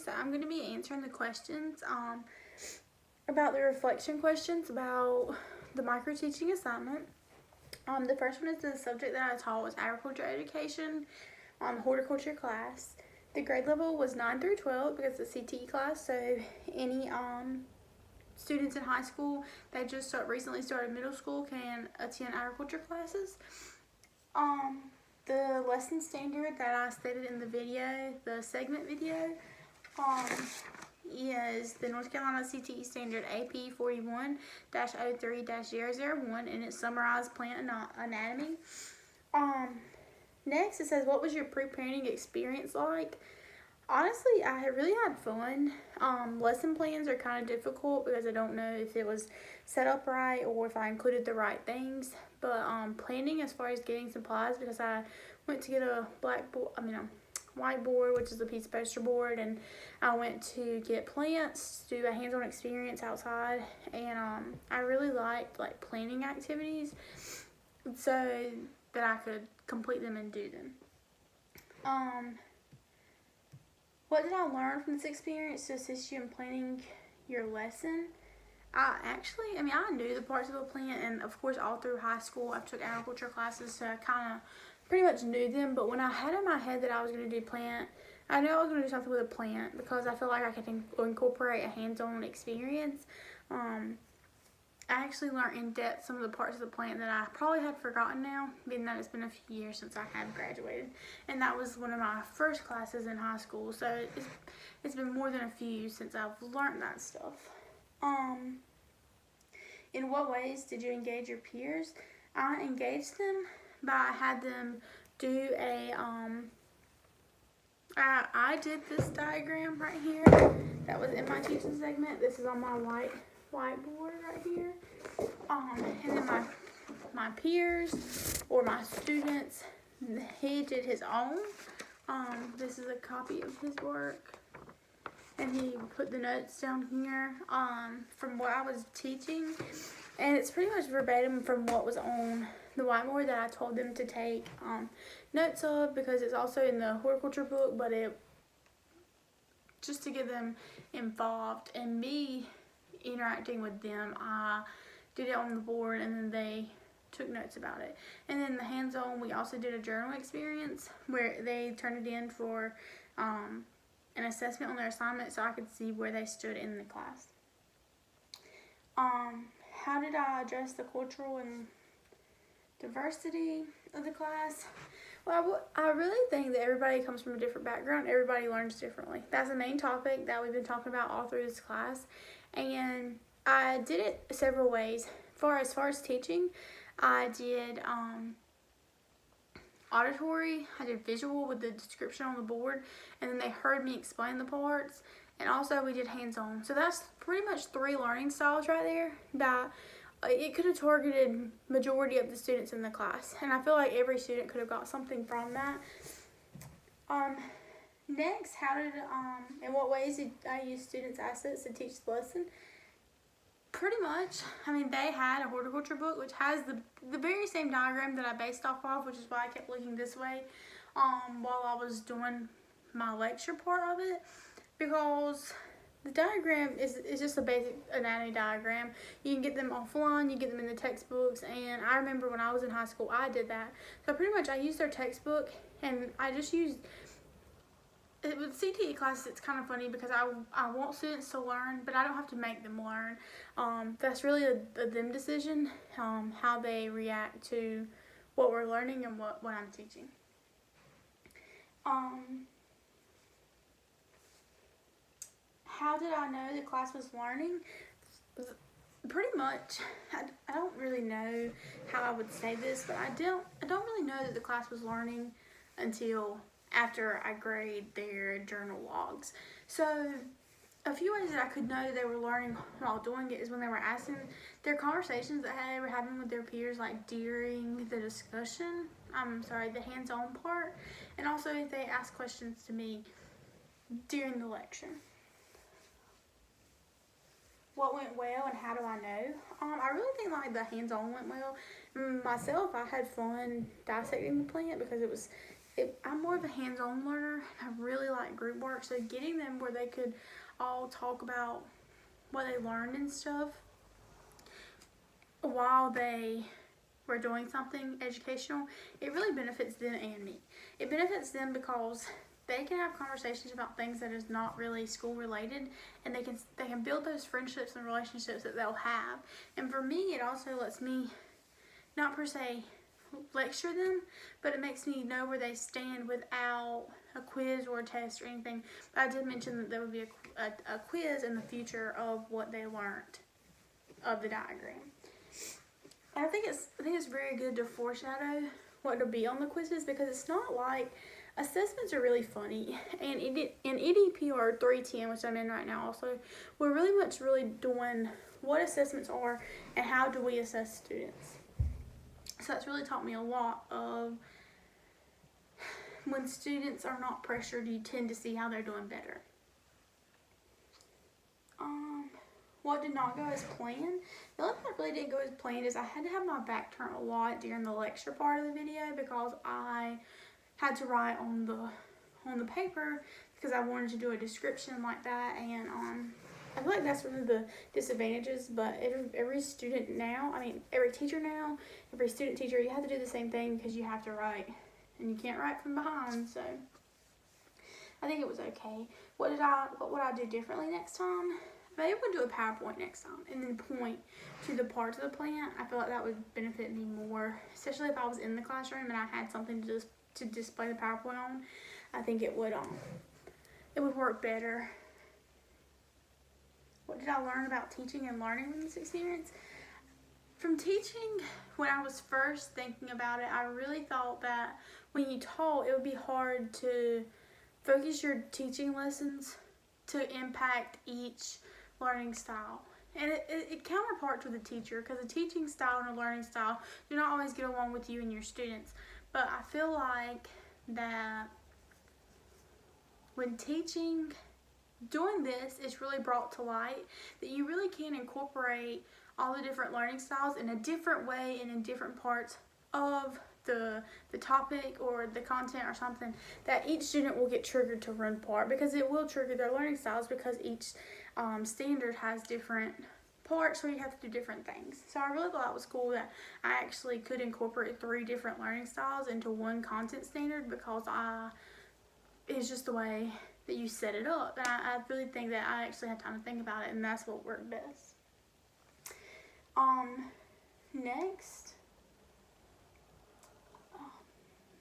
so I'm going to be answering the questions about the reflection questions about the micro teaching assignment. The first one is the subject that I taught was agriculture education, horticulture class. The grade level was 9 through 12 because it's a CTE class, so any students in high school that just recently started middle school can attend agriculture classes. The lesson standard that I stated in the video, the segment video, is the North Carolina CTE standard AP 41-03-001, and it summarized plant anatomy. Next, it says, what was your pre-planning experience like? Honestly, I really had fun. Lesson plans are kind of difficult because I don't know if it was set up right or if I included the right things. But planning as far as getting supplies, because I went to get a whiteboard, which is a piece of poster board, and I went to get plants, do a hands-on experience outside, and I really liked planning activities so that I could complete them and do them. What did I learn from this experience to assist you in planning your lesson? I knew the parts of a plant, and of course all through high school I took agriculture classes, so I kind of pretty much knew them. But when I had in my head that I was going to do plant, I knew I was going to do something with a plant because I feel like I could incorporate a hands-on experience. I actually learned in depth some of the parts of the plant that I probably had forgotten now, being that it's been a few years since I have graduated. And that was one of my first classes in high school, so it's been more than a few since I've learned that stuff. In what ways did you engage your peers? I engaged them by had them do a, I did this diagram right here that was in my teaching segment. This is on my whiteboard right here. And then my peers or my students, he did his own. This is a copy of his work. And he put the notes down here from what I was teaching. And it's pretty much verbatim from what was on the whiteboard that I told them to take notes of, because it's also in the horticulture book, but just to get them involved and me interacting with them, I did it on the board and then they took notes about it. And then the hands-on, we also did a journal experience where they turned it in for an assessment on their assignment so I could see where they stood in the class. How did I address the cultural and diversity of the class? Well, I really think that everybody comes from a different background. Everybody learns differently. That's the main topic that we've been talking about all through this class. And I did it several ways. As far as teaching, I did auditory, I did visual with the description on the board, and then they heard me explain the parts, and also we did hands-on. So that's pretty much 3 learning styles right there that it could have targeted majority of the students in the class, and I feel like every student could have got something from that. Next, in what ways did I use students' assets to teach the lesson? Pretty much, they had a horticulture book which has the very same diagram that I based off of, which is why I kept looking this way while I was doing my lecture part of it, because the diagram is just a basic anatomy diagram. You can get them offline, you get them in the textbooks, and I remember when I was in high school I did that. So pretty much I used their textbook, and I just used with CTE classes. It's kind of funny because I want students to learn, but I don't have to make them learn. That's really a them decision, how they react to what we're learning and what I'm teaching. How did I know the class was learning? Pretty much, I don't really know how I would say this, but I don't really know that the class was learning until after I grade their journal logs. So a few ways that I could know they were learning while doing it is when they were asking their conversations that they were having with their peers, like during the discussion, the hands-on part, and also if they asked questions to me during the lecture. What went well and how do I know? I really think the hands-on went well. Myself, I had fun dissecting the plant because I'm more of a hands-on learner. I really like like group work. So getting them where they could all talk about what they learned and stuff while they were doing something educational, it really benefits them and me. It benefits them because they can have conversations about things that is not really school related, and they can build those friendships and relationships that they'll have. And for me, it also lets me not per se lecture them, but it makes me know where they stand without a quiz or a test or anything. But I did mention that there would be a quiz in the future of what they learned of the diagram. And I think it's very good to foreshadow what to be on the quizzes, because it's not like assessments are really funny. And in EDPR 310, which I'm in right now also, we're really doing what assessments are and how do we assess students. So that's really taught me a lot of when students are not pressured, you tend to see how they're doing better. What did not go as planned? The only thing that really didn't go as planned is I had to have my back turned a lot during the lecture part of the video, because I had to write on the paper because I wanted to do a description like that, and I feel like that's one of the disadvantages. But every student now, every teacher now, every student teacher, you have to do the same thing because you have to write, and you can't write from behind. So I think it was okay. What would I do differently next time? Maybe we'll do a PowerPoint next time and then point to the parts of the plant. I feel like that would benefit me more, especially if I was in the classroom and I had something to display the PowerPoint on. I think it would work better. What did I learn about teaching and learning from this experience? From teaching, when I was first thinking about it, I really thought that when you taught, it would be hard to focus your teaching lessons to impact each learning style. And it counterparts with a teacher, because a teaching style and a learning style do not always get along with you and your students. But I feel like that when teaching, doing this, it's really brought to light that you really can incorporate all the different learning styles in a different way and in different parts of the topic or the content or something, that each student will get triggered to run part, because it will trigger their learning styles, because each standard has different parts where you have to do different things. So I really thought it was cool that I actually could incorporate 3 different learning styles into one content standard, because it's just the way that you set it up. And I really think that I actually had time to think about it, and that's what worked best. Next,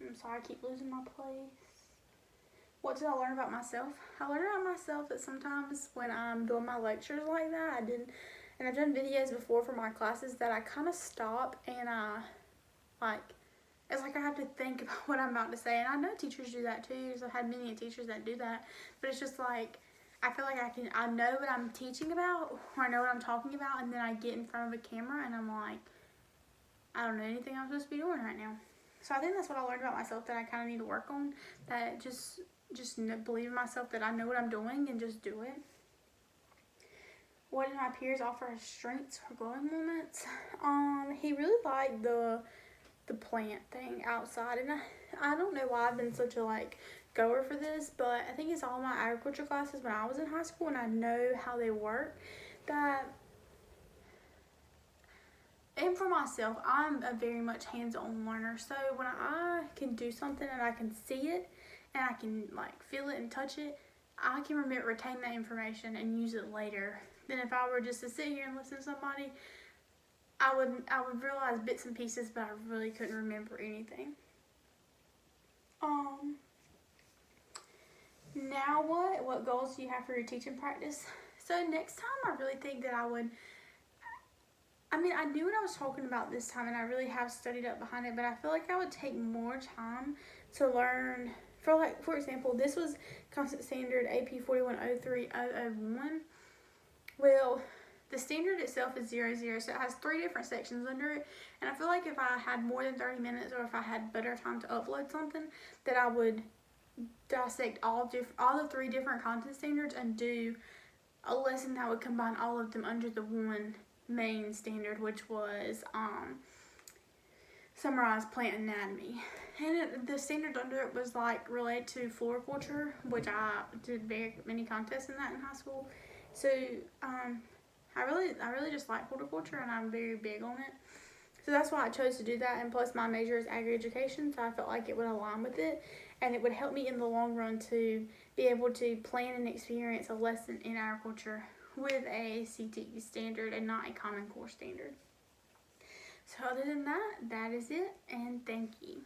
I'm sorry, I keep losing my place. What did I learn about myself? I learned about myself that sometimes when I'm doing my lectures like that, and I've done videos before for my classes, that I kind of stop and it's like I have to think about what I'm about to say. And I know teachers do that too, because I've had many teachers that do that. But it's just like, I feel like I know what I'm teaching about, or I know what I'm talking about, and then I get in front of a camera and I'm like, I don't know anything I'm supposed to be doing right now. So I think that's what I learned about myself that I kind of need to work on. That just believe in myself that I know what I'm doing and just do it. What did my peers offer as strengths or growing moments? He really liked the plant thing outside, and I don't know why I've been such a goer for this, but I think it's all my agriculture classes when I was in high school, and I know how they work. And for myself, I'm a very much hands-on learner, so when I can do something and I can see it and I can feel it and touch it, I can retain that information and use it later. Than if I were just to sit here and listen to somebody, I would realize bits and pieces, but I really couldn't remember anything. Now what goals do you have for your teaching practice? So next time, I really think that I knew what I was talking about this time, and I really have studied up behind it, but I feel like I would take more time to learn. For example, this was Constant Standard AP 4103001. Well, the standard itself is 00, so it has 3 different sections under it, and I feel like if I had more than 30 minutes, or if I had better time to upload something, that I would dissect all the 3 different content standards and do a lesson that would combine all of them under the one main standard, which was summarize plant anatomy. And the standard under it was like related to floriculture, which I did very many contests in that in high school. So I really just like horticulture, and I'm very big on it. So that's why I chose to do that. And plus my major is agri-education, so I felt like it would align with it, and it would help me in the long run to be able to plan and experience a lesson in agriculture with a CTE standard and not a Common Core standard. So other than that, that is it, and thank you.